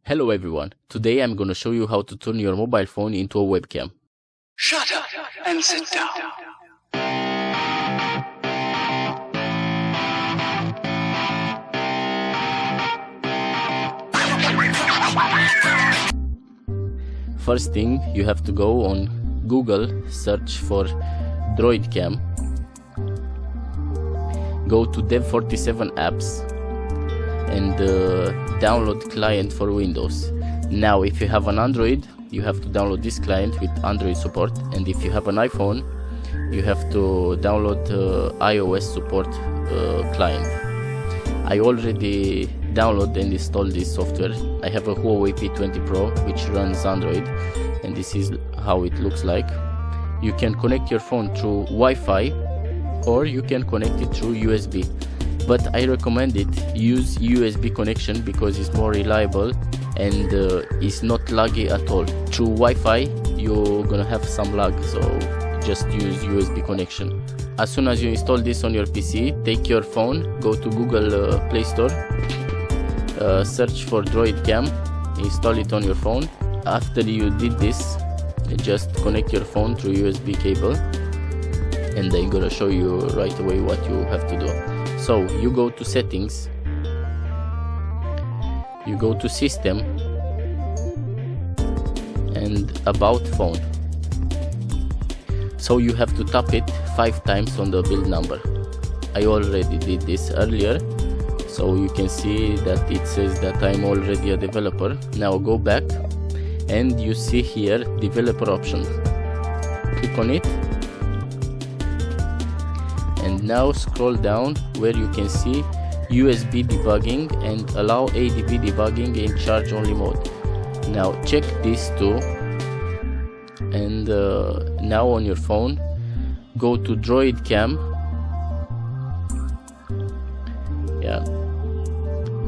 Hello everyone, today I'm gonna show you how to turn your mobile phone into a webcam. Shut up and sit down. First thing, you have to go on Google, search for droidcam, go to Dev47 apps and download client for Windows. Now if you have an Android, you have to download this client with Android support, and if you have an iPhone, you have to download iOS support client. I already downloaded and installed this software. I have a Huawei P20 Pro which runs Android, and this is how it looks like. You can connect your phone through Wi-Fi or you can connect it through USB, but I recommend use USB connection because it's more reliable and it's not laggy at all. Through Wi-Fi you're gonna have some lag, so just use USB connection. As soon as you install this on your PC, take your phone, go to Google Play Store, search for droidcam, install it on your phone. After you did this, just connect your phone through USB cable, and I'm gonna show you right away what you have to do. So you go to settings, you go to system and about phone. So you have to tap it 5 times on the build number. I already did this earlier, so you can see that it says that I'm already a developer. Now go back and you see here developer options. Click on it and now scroll down where you can see USB debugging and allow ADB debugging in charge only mode. Now check these two, and now on your phone go to droidcam,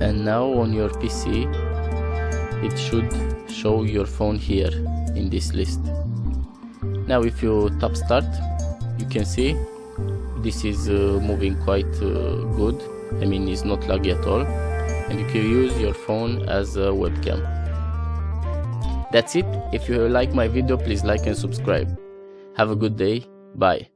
and now on your PC it should show your phone here in this list. Now if you tap start, you can see this is moving quite good. I mean, it's not laggy at all, and you can use your phone as a webcam. That's it. If you like my video, please like and subscribe. Have a good day. Bye.